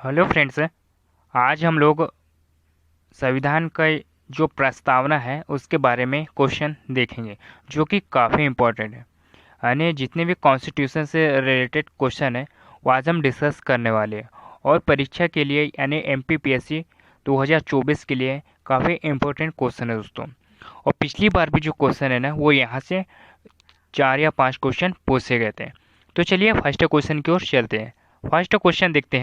Hello friends. आज हम लोग संविधान का जो प्रस्तावना है उसके बारे में क्वेश्चन देखेंगे जो कि काफ़ी इम्पोर्टेंट है। यानी जितने भी कॉन्स्टिट्यूशन से रिलेटेड क्वेश्चन है वो आज हम डिस्कस करने वाले हैं। और परीक्षा के लिए यानी एमपीपीएससी 2024 के लिए काफ़ी इम्पोर्टेंट क्वेश्चन है दोस्तों। और पिछली बार भी जो क्वेश्चन है ना वो यहाँ से 4 या 5 क्वेश्चन पूछे गए थे। तो चलिए फर्स्ट क्वेश्चन की ओर चलते हैं। फर्स्ट क्वेश्चन देखते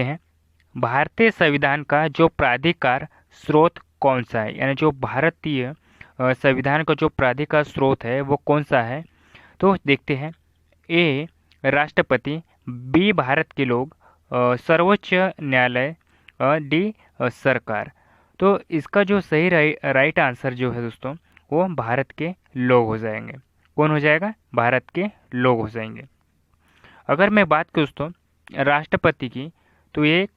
हैं। भारतीय संविधान का जो प्राधिकार स्रोत कौन सा है, यानी जो भारतीय संविधान का जो प्राधिकार स्रोत है वो कौन सा है। तो देखते हैं। ए राष्ट्रपति, बी भारत के लोग, सर्वोच्च न्यायालय, डी सरकार। तो इसका जो सही राइट आंसर जो है दोस्तों वो भारत के लोग हो जाएंगे। कौन हो जाएगा? भारत के लोग हो जाएंगे। अगर मैं बात करूँ दोस्तों राष्ट्रपति की, तो ये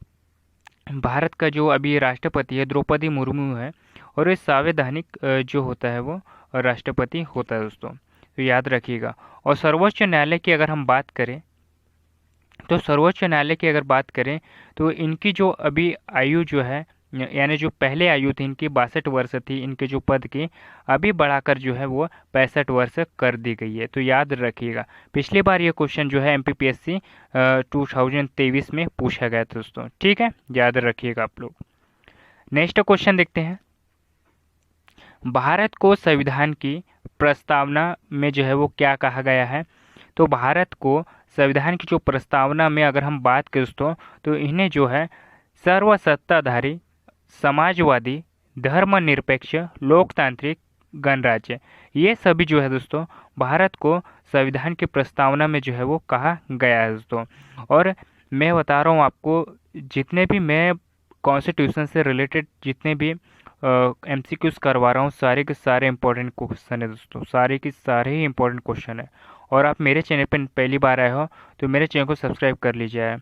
भारत का जो अभी राष्ट्रपति है द्रौपदी मुर्मू है। और ये संवैधानिक जो होता है वो राष्ट्रपति होता है दोस्तों, तो याद रखिएगा। और सर्वोच्च न्यायालय की अगर बात करें तो इनकी जो अभी आयु जो है, यानी जो पहले आयु थी इनकी 62 वर्ष थी इनके जो पद की, अभी बढ़ाकर जो है वो 65 वर्ष कर दी गई है। तो याद रखिएगा। पिछली बार ये क्वेश्चन जो है एमपीपीएससी 2023 में पूछा गया था दोस्तों। ठीक है, याद रखिएगा आप लोग। नेक्स्ट क्वेश्चन देखते हैं। भारत को संविधान की प्रस्तावना में जो है वो क्या कहा गया है। तो भारत को संविधान की जो प्रस्तावना में अगर हम बात करें दोस्तों, तो इन्हें जो है सर्वसत्ताधारी, समाजवादी, धर्मनिरपेक्ष, लोकतांत्रिक, गणराज्य, ये सभी जो है दोस्तों भारत को संविधान की प्रस्तावना में जो है वो कहा गया है दोस्तों। और मैं बता रहा हूँ आपको, जितने भी मैं कॉन्स्टिट्यूशन से रिलेटेड जितने भी एमसीक्यूज करवा रहा हूँ सारे के सारे इंपॉर्टेंट क्वेश्चन है दोस्तों, सारे के सारे ही इंपॉर्टेंट क्वेश्चन है। और आप मेरे चैनल पर पहली बार आए हो तो मेरे चैनल को सब्सक्राइब कर लीजिए,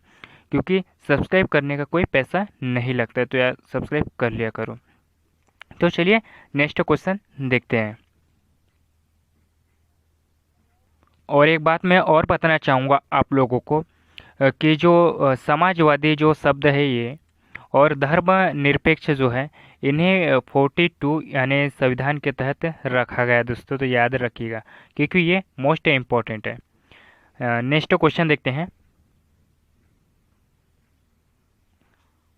क्योंकि सब्सक्राइब करने का कोई पैसा नहीं लगता है, तो यार सब्सक्राइब कर लिया करो। तो चलिए नेक्स्ट क्वेश्चन देखते हैं। और एक बात मैं और बताना चाहूँगा आप लोगों को कि जो समाजवादी जो शब्द है ये और धर्मनिरपेक्ष जो है, इन्हें 42 यानी संविधान के तहत रखा गया है दोस्तों। तो याद रखिएगा क्योंकि ये मोस्ट इम्पोर्टेंट है। नेक्स्ट क्वेश्चन देखते हैं।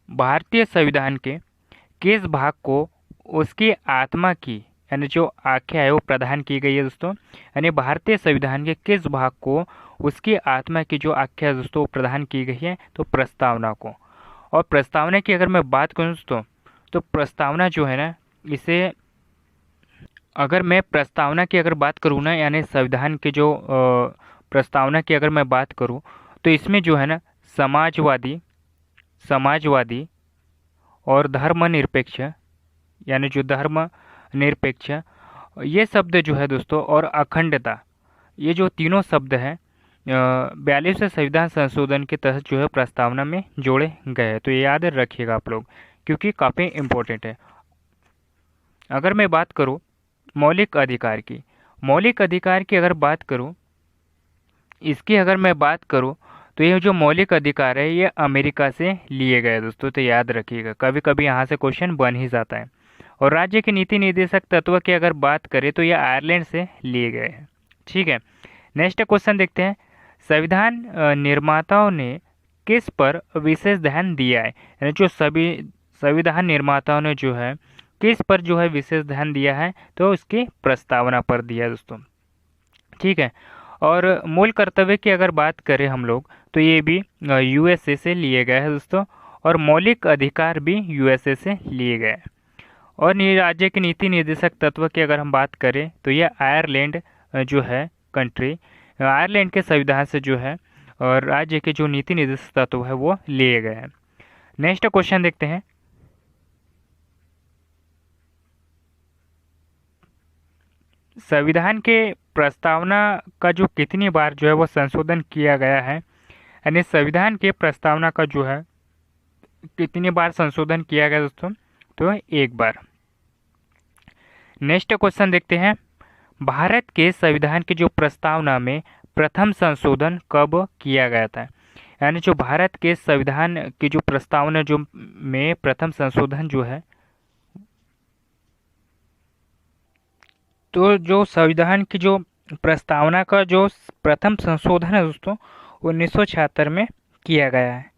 भारतीय संविधान के किस भाग को उसकी आत्मा की, यानी जो आख्या है वो प्रदान की गई है दोस्तों। यानी भारतीय संविधान के किस भाग को उसकी आत्मा की जो आख्या है दोस्तों प्रदान की गई है, तो प्रस्तावना को। और प्रस्तावना की अगर मैं बात करूँ दोस्तों, तो प्रस्तावना जो है ना, इसे अगर मैं प्रस्तावना की अगर बात करूँ ना, यानी संविधान के जो प्रस्तावना की अगर मैं बात करूँ, तो इसमें जो है ना समाजवादी और धर्मनिरपेक्ष, यानी जो धर्मनिरपेक्ष, ये शब्द जो है दोस्तों, और अखंडता, ये जो तीनों शब्द हैं 42वें संविधान संशोधन के तहत जो है प्रस्तावना में जोड़े गए हैं। तो ये याद रखिएगा आप लोग, क्योंकि काफ़ी इम्पोर्टेंट है। अगर मैं बात करूँ मौलिक अधिकार की अगर बात करूँ, इसकी अगर मैं बात करूँ, तो ये जो मौलिक अधिकार है ये अमेरिका से लिए गए दोस्तों। तो याद रखिएगा, कभी कभी यहाँ से क्वेश्चन बन ही जाता है। और राज्य के नीति निर्देशक तत्व की अगर बात करें तो ये आयरलैंड से लिए गए हैं। ठीक है, नेक्स्ट क्वेश्चन देखते हैं। संविधान निर्माताओं ने किस पर विशेष ध्यान दिया है, यानी जो सभी संविधान निर्माताओं ने जो है किस पर जो है विशेष ध्यान दिया है, तो उसकी प्रस्तावना पर दिया है दोस्तों। ठीक है। और मूल कर्तव्य की अगर बात करें हम लोग, तो ये भी यूएसए से लिए गए हैं दोस्तों। और मौलिक अधिकार भी यूएसए से लिए गए हैं। और राज्य के नीति निर्देशक तत्व की अगर हम बात करें, तो यह आयरलैंड जो है कंट्री, आयरलैंड के संविधान से जो है और राज्य के जो नीति निर्देशक तत्व है वो लिए गए हैं। नेक्स्ट क्वेश्चन देखते हैं। संविधान के प्रस्तावना का जो कितनी बार जो है वो संशोधन किया गया है, यानी संविधान के प्रस्तावना का जो है कितनी बार संशोधन किया गया दोस्तों, तो एक बार। नेक्स्ट क्वेश्चन देखते हैं। भारत के संविधान की जो प्रस्तावना में प्रथम संशोधन कब किया गया था? यानी जो भारत के संविधान की जो प्रस्तावना जो में प्रथम संशोधन जो है, तो जो संविधान की जो प्रस्तावना का जो प्रथम संशोधन है दोस्तों 1976 में किया गया है।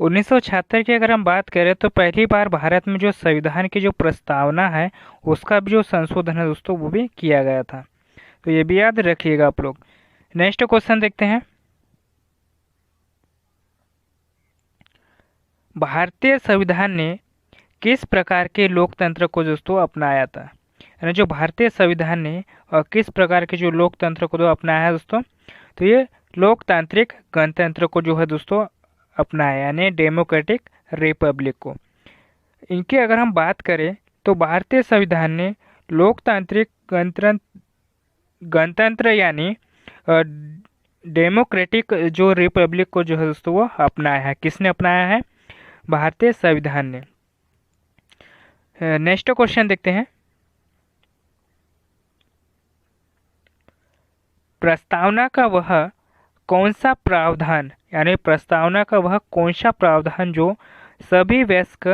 1976 की अगर हम बात करें तो पहली बार भारत में जो संविधान की जो प्रस्तावना है उसका भी जो संशोधन है दोस्तों वो भी किया गया था। तो ये भी याद रखिएगा आप लोग। नेक्स्ट क्वेश्चन देखते हैं। भारतीय संविधान ने किस प्रकार के लोकतंत्र को दोस्तों अपनाया था? यानी जो भारतीय संविधान ने किस प्रकार के जो लोकतंत्र को अपनाया है दोस्तों, तो ये लोकतांत्रिक गणतंत्र को जो है दोस्तों अपनाया, यानी डेमोक्रेटिक रिपब्लिक को। इनकी अगर हम बात करें तो भारतीय संविधान ने लोकतांत्रिक गणतंत्र यानी डेमोक्रेटिक जो रिपब्लिक को जो है दोस्तों वो अपनाया है। किसने अपनाया है? भारतीय संविधान ने। नेक्स्ट क्वेश्चन देखते हैं। प्रस्तावना का वह कौन सा प्रावधान, यानी प्रस्तावना का वह कौन सा प्रावधान जो सभी वयस्क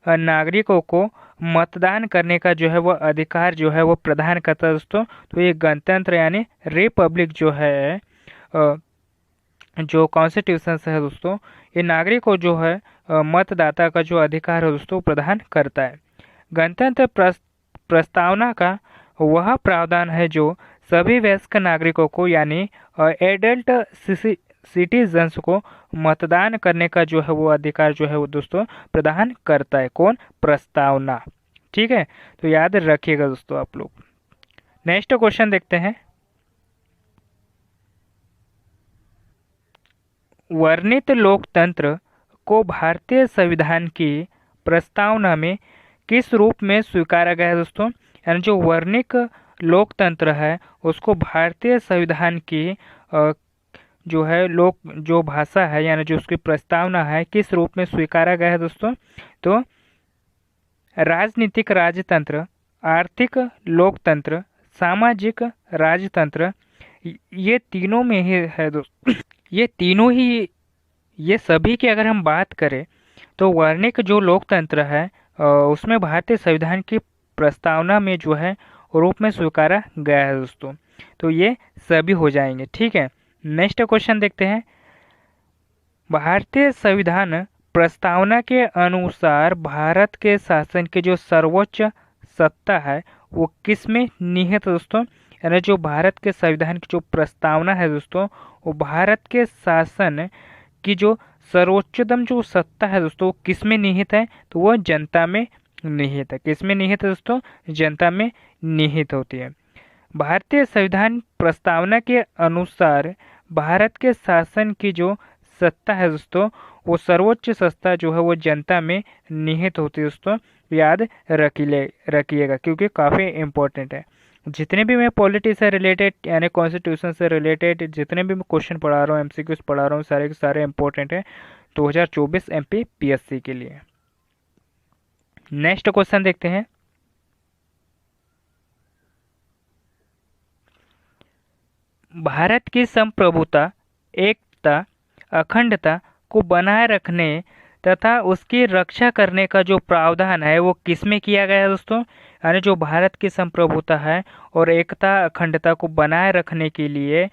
नागरिकों को मतदान करने का जो है वो अधिकार जो है वो प्रदान करता है दोस्तों? तो ये गणतंत्र यानी रिपब्लिक जो है, जो कॉन्स्टिट्यूशन है दोस्तों, ये नागरिक को जो है मतदाता का जो अधिकार है दोस्तों प्रदान करता है। गणतंत्र प्रस्तावना का वह प्रावधान है जो सभी वयस्क नागरिकों को यानी एडल्ट सिटीजन्स को मतदान करने का जो है वो अधिकार जो है वो दोस्तों प्रदान करता है। कौन? प्रस्तावना। ठीक है, तो याद रखिएगा दोस्तों आप लोग। नेक्स्ट क्वेश्चन देखते हैं। वर्णित लोकतंत्र को भारतीय संविधान की प्रस्तावना में किस रूप में स्वीकारा गया है दोस्तों? यानी जो वर्णित लोकतंत्र है उसको भारतीय संविधान की जो है जो भाषा है यानी जो उसकी प्रस्तावना है किस रूप में स्वीकारा गया है दोस्तों? तो राजनीतिक राजतंत्र, आर्थिक लोकतंत्र, सामाजिक राजतंत्र, ये तीनों में ही है दोस्तों। ये तीनों ही, ये सभी की अगर हम बात करें तो वर्णिक जो लोकतंत्र है उसमें भारतीय संविधान की प्रस्तावना में जो है रूप में स्वीकारा गया है दोस्तों। तो ये सभी हो जाएंगे। ठीक है, नेक्स्ट क्वेश्चन देखते हैं। भारतीय संविधान प्रस्तावना के अनुसार भारत के शासन की जो सर्वोच्च सत्ता है वो किस में निहित है दोस्तों? यानी जो भारत के संविधान की जो प्रस्तावना है दोस्तों वो भारत के शासन की जो सर्वोच्चतम जो सत्ता है दोस्तों किस में निहित है? तो वो जनता में निहित है। किस में निहित है दोस्तों? जनता में निहित होती है। भारतीय संविधान प्रस्तावना के अनुसार भारत के शासन की जो सत्ता है दोस्तों वो सर्वोच्च सत्ता जो है वो जनता में निहित होती है दोस्तों। याद रखिएगा क्योंकि काफ़ी इम्पोर्टेंट है। जितने भी मैं पॉलिटी से रिलेटेड यानी कॉन्स्टिट्यूशन से रिलेटेड जितने भी मैं क्वेश्चन पढ़ा रहा हूँ, एमसीक्यूज पढ़ा रहा हूँ, सारे के सारे इम्पोर्टेंट है 2024 एमपीपीएससी के लिए। नेक्स्ट क्वेश्चन देखते हैं। भारत की संप्रभुता, एकता, अखंडता को बनाए रखने तथा उसकी रक्षा करने का जो प्रावधान है वो किस में किया गया है दोस्तों? यानी जो भारत की संप्रभुता है और एकता अखंडता को बनाए रखने के लिए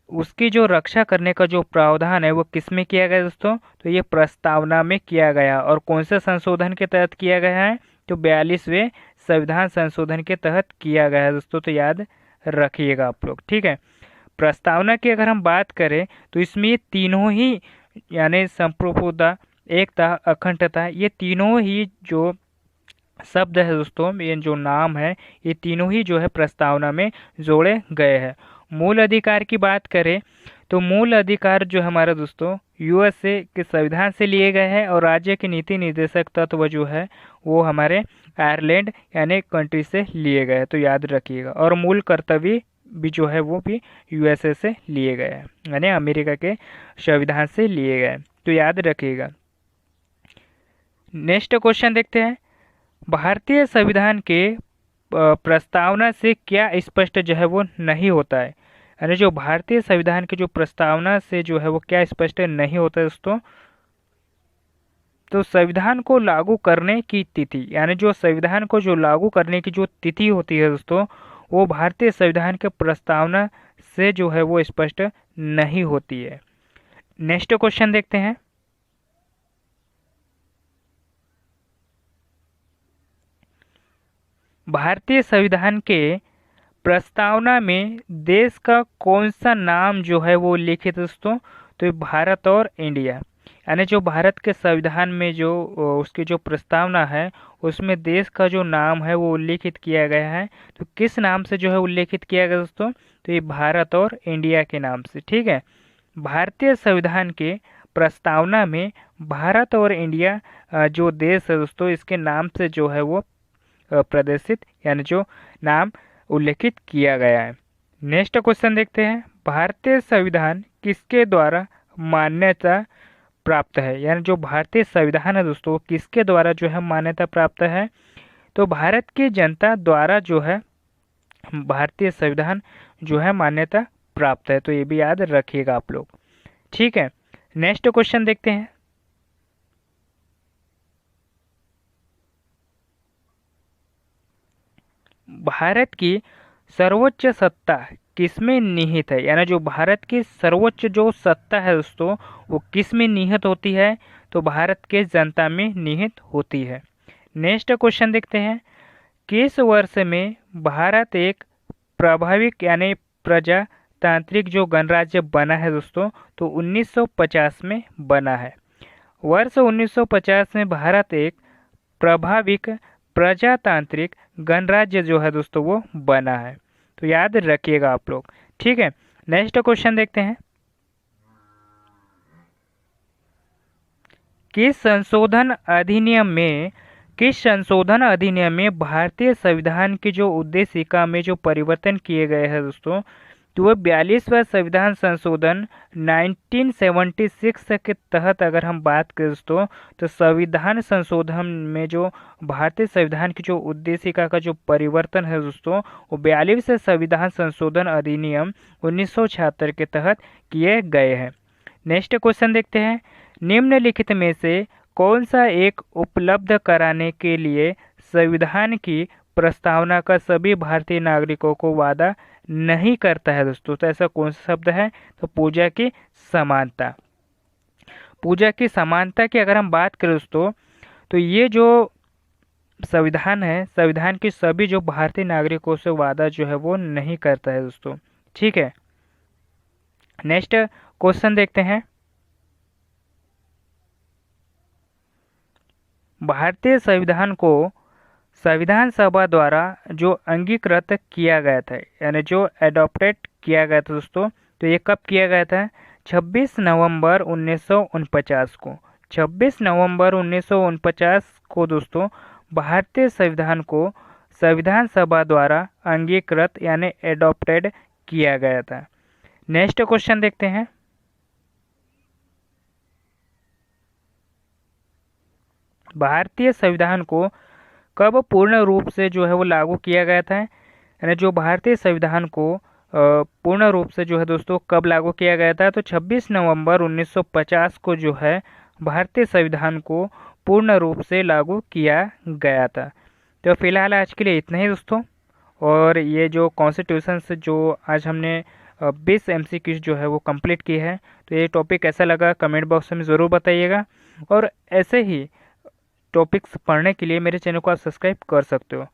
उसकी जो रक्षा करने का जो प्रावधान है वो किस में किया गया दोस्तों? तो ये प्रस्तावना में किया गया। और कौन से संशोधन के तहत किया गया है? तो 42वें संविधान संशोधन के तहत किया गया है दोस्तों। तो याद रखिएगा आप लोग। ठीक है, प्रस्तावना की अगर हम बात करें तो इसमें ये तीनों ही यानी संप्रभुता, एकता, अखंडता, ये तीनों ही जो शब्द है दोस्तों, ये जो नाम है, ये तीनों ही जो है प्रस्तावना में जोड़े गए हैं। मूल अधिकार की बात करें तो मूल अधिकार जो हमारा दोस्तों यूएसए के संविधान से लिए गए हैं और राज्य के नीति निर्देशक तत्व जो है वो हमारे आयरलैंड यानी कंट्री से लिए गए हैं। तो याद रखिएगा। और मूल कर्तव्य भी जो है वो भी यूएसए से लिए गए हैं यानी अमेरिका के संविधान से लिए गए। तो याद रखिएगा। नेक्स्ट क्वेश्चन देखते हैं। भारतीय संविधान के प्रस्तावना से क्या स्पष्ट जो है वो नहीं होता है? यानी जो भारतीय संविधान की जो प्रस्तावना से जो है वो क्या स्पष्ट नहीं होता है दोस्तों, तो संविधान को लागू करने की तिथि, यानी जो संविधान को जो लागू करने की जो तिथि होती है दोस्तों, वो भारतीय संविधान के प्रस्तावना से जो है वो स्पष्ट नहीं होती है। नेक्स्ट क्वेश्चन देखते हैं। भारतीय संविधान के प्रस्तावना में देश का कौन सा नाम जो है वो उल्लेखित है दोस्तों, तो ये भारत और इंडिया। यानी जो भारत के संविधान में जो उसकी जो प्रस्तावना है उसमें देश का जो नाम है वो उल्लेखित किया गया है। तो किस नाम से जो है उल्लेखित किया गया दोस्तों, तो ये भारत और इंडिया के नाम से। ठीक है, भारतीय संविधान के प्रस्तावना में भारत और इंडिया जो देश है दोस्तों, इसके नाम से जो है वो प्रदर्शित यानी जो नाम उल्लेखित किया गया है। नेक्स्ट क्वेश्चन देखते हैं। भारतीय संविधान किसके द्वारा मान्यता प्राप्त है, यानी जो भारतीय संविधान है दोस्तों किसके द्वारा जो है मान्यता प्राप्त है, तो भारत की जनता द्वारा जो है भारतीय संविधान जो है मान्यता प्राप्त है। तो ये भी याद रखिएगा आप लोग। ठीक है, नेक्स्ट क्वेश्चन देखते हैं। भारत की सर्वोच्च सत्ता किसमें निहित है, यानी जो भारत की सर्वोच्च जो सत्ता है दोस्तों वो किस में निहित होती है, तो भारत के जनता में निहित होती है। नेक्स्ट क्वेश्चन देखते हैं। किस वर्ष में भारत एक प्रभाविक यानी प्रजातांत्रिक जो गणराज्य बना है दोस्तों, तो 1950 में बना है। वर्ष 1950 में भारत एक प्रभाविक प्रजातांत्रिक गणराज्य जो है दोस्तों वो बना है। तो याद रखिएगा आप लोग। ठीक है, नेक्स्ट क्वेश्चन देखते हैं। किस संशोधन अधिनियम में भारतीय संविधान की जो उद्देशिका में जो परिवर्तन किए गए हैं दोस्तों, तो वह 42वां संविधान संशोधन 1976 के तहत अगर हम बात करें दोस्तों, तो संविधान संशोधन में जो भारतीय संविधान की जो उद्देशिका का जो परिवर्तन है दोस्तों, वो 42वें संविधान संशोधन अधिनियम 1976 के तहत किए गए हैं। नेक्स्ट क्वेश्चन देखते हैं। निम्नलिखित में से कौन सा एक उपलब्ध कराने के लिए संविधान की प्रस्तावना का सभी भारतीय नागरिकों को वादा नहीं करता है दोस्तों, तो ऐसा कौन सा शब्द है, तो पूजा की समानता। पूजा की समानता की अगर हम बात करें दोस्तों, तो ये जो संविधान है, संविधान की सभी जो भारतीय नागरिकों से वादा जो है वो नहीं करता है दोस्तों। ठीक है, नेक्स्ट क्वेश्चन देखते हैं। भारतीय संविधान को संविधान सभा द्वारा जो अंगीकृत किया गया था, यानी जो एडॉप्टेड किया गया था दोस्तों, तो ये कब किया गया था, 26 नवंबर 1949 को। 26 नवंबर 1949 को दोस्तों भारतीय संविधान को संविधान सभा द्वारा अंगीकृत यानी एडॉप्टेड किया गया था। नेक्स्ट क्वेश्चन देखते हैं। भारतीय संविधान को कब पूर्ण रूप से जो है वो लागू किया गया था, यानी जो भारतीय संविधान को पूर्ण रूप से जो है दोस्तों कब लागू किया गया था, तो 26 नवंबर 1950 को जो है भारतीय संविधान को पूर्ण रूप से लागू किया गया था। तो फिलहाल आज के लिए इतना ही दोस्तों। और ये जो कॉन्स्टिट्यूशन से जो आज हमने 20 MCQ जो है वो कंप्लीट की है, तो ये टॉपिक कैसा लगा कमेंट बॉक्स में ज़रूर बताइएगा। और ऐसे ही टॉपिक्स पढ़ने के लिए मेरे चैनल को आप सब्सक्राइब कर सकते हो।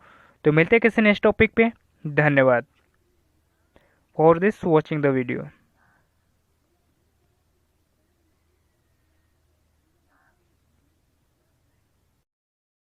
तो मिलते हैं किसी नेक्स्ट टॉपिक पे। धन्यवाद for this watching the video.